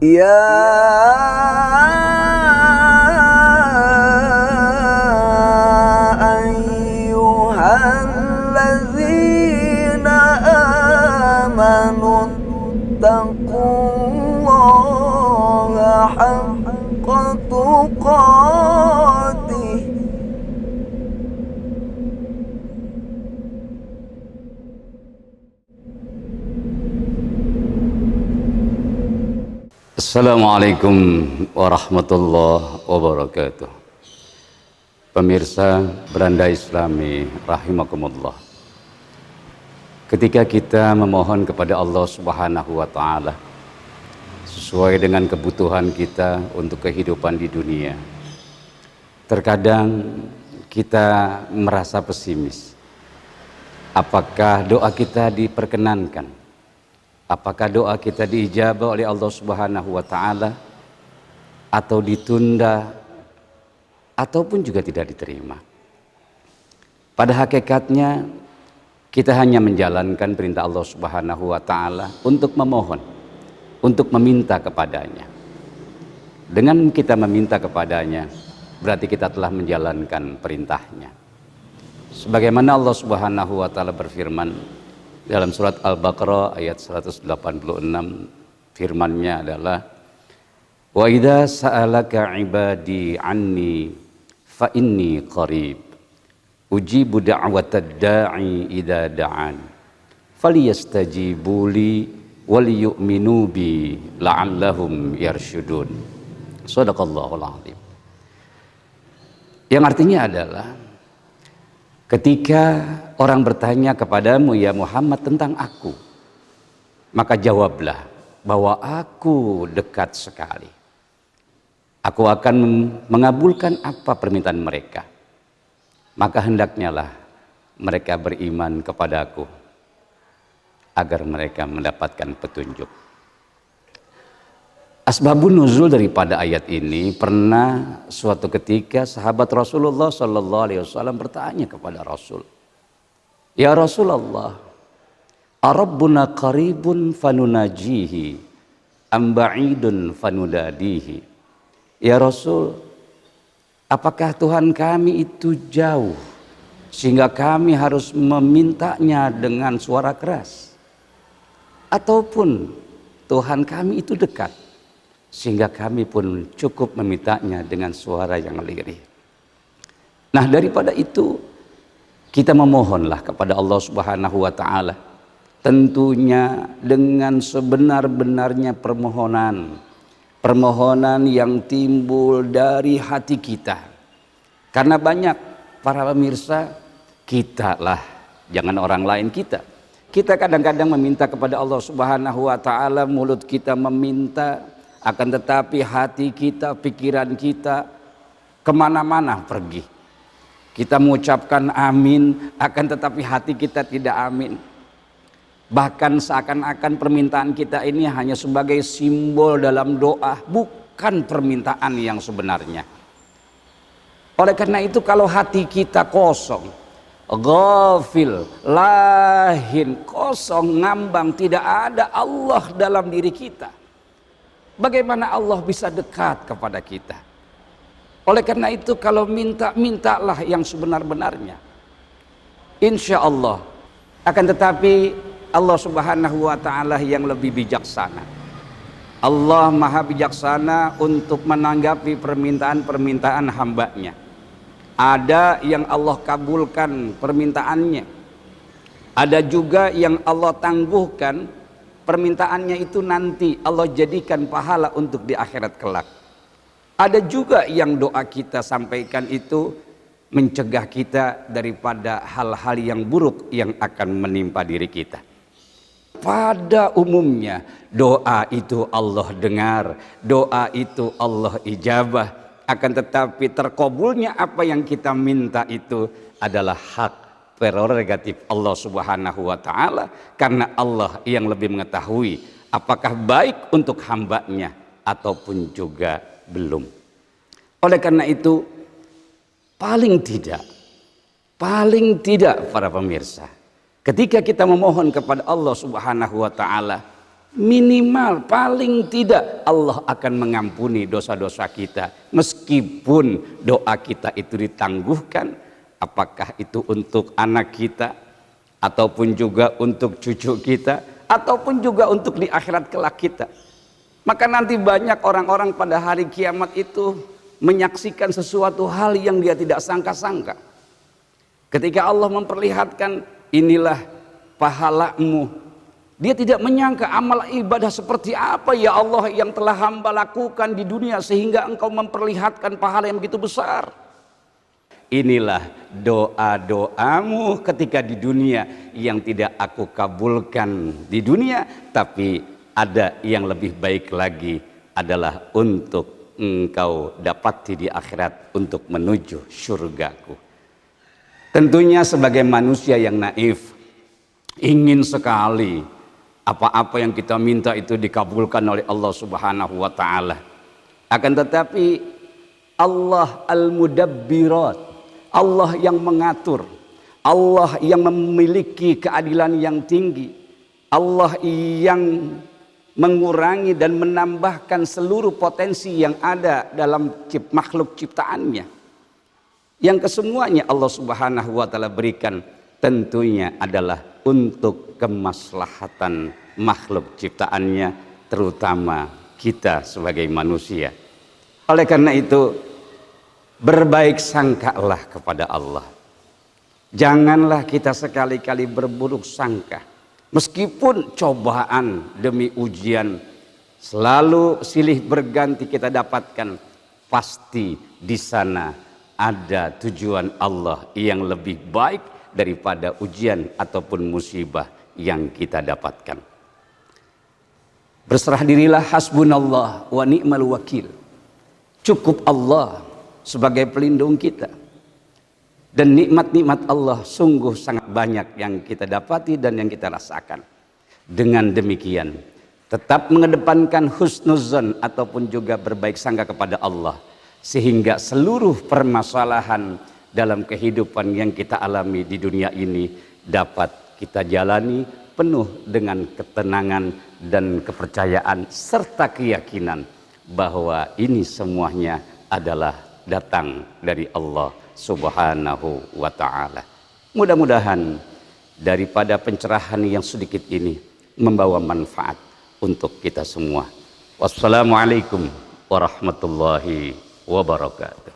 يا أيها الذين آمنوا اتقوا الله حق تقاته Assalamualaikum warahmatullahi wabarakatuh. Pemirsa Beranda Islami rahimakumullah. Ketika kita memohon kepada Allah Subhanahu wa taala sesuai dengan kebutuhan kita untuk kehidupan di dunia, terkadang kita merasa pesimis. Apakah doa kita diperkenankan? Apakah doa kita diijabah oleh Allah Subhanahu wa taala atau ditunda ataupun juga tidak diterima? Pada hakikatnya kita hanya menjalankan perintah Allah Subhanahu wa taala untuk memohon, untuk meminta kepadanya. Dengan kita meminta kepadanya, berarti kita telah menjalankan perintahnya. Sebagaimana Allah Subhanahu wa taala berfirman dalam surat Al-Baqarah ayat 186, firman-Nya adalah wa idza sa'alaka ibadi anni fa inni qarib ujibu da'watad da'i idza da'an falyastajibu li wal yu'minu bi la'allahum yarshudun. Shadaqallahul azim. Yang artinya adalah ketika orang bertanya kepadamu ya Muhammad tentang aku, maka jawablah bahwa aku dekat sekali. Aku akan mengabulkan apa permintaan mereka. Maka hendaknya lah mereka beriman kepadaku agar mereka mendapatkan petunjuk. Asbabun nuzul daripada ayat ini, pernah suatu ketika sahabat Rasulullah sallallahu alaihi wasallam bertanya kepada Rasul, "Ya Rasulullah, Arabbuna qaribun fanunajihi am ba'idun fanudadihi?" Ya Rasul, apakah Tuhan kami itu jauh sehingga kami harus memintanya dengan suara keras, ataupun Tuhan kami itu dekat sehingga kami pun cukup memintanya dengan suara yang lirih? Nah, daripada itu kita memohonlah kepada Allah Subhanahu wa taala, tentunya dengan sebenar-benarnya permohonan yang timbul dari hati kita. Karena banyak para pemirsa, kita lah, jangan orang lain, kita kadang-kadang meminta kepada Allah Subhanahu wa taala, mulut kita meminta, akan tetapi hati kita, pikiran kita kemana-mana pergi. Kita mengucapkan amin, akan tetapi hati kita tidak amin. Bahkan seakan-akan permintaan kita ini hanya sebagai simbol dalam doa, bukan permintaan yang sebenarnya. Oleh karena itu, kalau hati kita kosong, ghafil, lahin, kosong, ngambang, tidak ada Allah dalam diri kita, bagaimana Allah bisa dekat kepada kita? Oleh karena itu, kalau mintalah yang sebenar-benarnya, insya Allah. Akan tetapi Allah Subhanahu wa taala yang lebih bijaksana. Allah maha bijaksana untuk menanggapi permintaan-permintaan hambanya. Ada yang Allah kabulkan permintaannya, ada juga yang Allah tangguhkan permintaannya, itu nanti Allah jadikan pahala untuk di akhirat kelak. Ada juga yang doa kita sampaikan itu mencegah kita daripada hal-hal yang buruk yang akan menimpa diri kita. Pada umumnya doa itu Allah dengar, doa itu Allah ijabah. Akan tetapi terkabulnya apa yang kita minta itu adalah hak prerogatif Allah Subhanahu wa taala, karena Allah yang lebih mengetahui apakah baik untuk hambanya ataupun juga belum. Oleh karena itu, paling tidak para pemirsa, ketika kita memohon kepada Allah Subhanahu wa taala, Minimal paling tidak Allah akan mengampuni dosa-dosa kita, meskipun doa kita itu ditangguhkan, apakah itu untuk anak kita ataupun juga untuk cucu kita ataupun juga untuk di akhirat kelak kita. Maka nanti banyak orang-orang pada hari kiamat itu menyaksikan sesuatu hal yang dia tidak sangka-sangka. Ketika Allah memperlihatkan, inilah pahalamu, dia tidak menyangka amal ibadah seperti apa ya Allah yang telah hamba lakukan di dunia sehingga engkau memperlihatkan pahala yang begitu besar. Inilah doa-doamu ketika di dunia yang tidak aku kabulkan di dunia, tapi ada yang lebih baik lagi adalah untuk engkau dapati di akhirat untuk menuju surgaku. Tentunya sebagai manusia yang naif, ingin sekali apa-apa yang kita minta itu dikabulkan oleh Allah Subhanahu wa taala. Akan tetapi Allah al-mudabbirat, Allah yang mengatur, Allah yang memiliki keadilan yang tinggi, Allah yang mengurangi dan menambahkan seluruh potensi yang ada dalam makhluk ciptaannya. Yang kesemuanya Allah Subhanahu wa taala berikan tentunya adalah untuk kemaslahatan makhluk ciptaannya, terutama kita sebagai manusia. Oleh karena itu, berbaik sangkalah kepada Allah. Janganlah kita sekali-kali berburuk sangka. Meskipun cobaan demi ujian selalu silih berganti kita dapatkan, pasti di sana ada tujuan Allah yang lebih baik daripada ujian ataupun musibah yang kita dapatkan. Berserah dirilah, hasbunallah wa ni'mal wakil. Cukup Allah sebagai pelindung kita. Dan nikmat-nikmat Allah sungguh sangat banyak yang kita dapati dan yang kita rasakan. Dengan demikian, tetap mengedepankan husnuzon ataupun juga berbaik sangka kepada Allah, sehingga seluruh permasalahan dalam kehidupan yang kita alami di dunia ini dapat kita jalani penuh dengan ketenangan dan kepercayaan serta keyakinan bahwa ini semuanya adalah datang dari Allah Subhanahu wa ta'ala. Mudah-mudahan daripada pencerahan yang sedikit ini membawa manfaat untuk kita semua. Wassalamualaikum warahmatullahi wabarakatuh.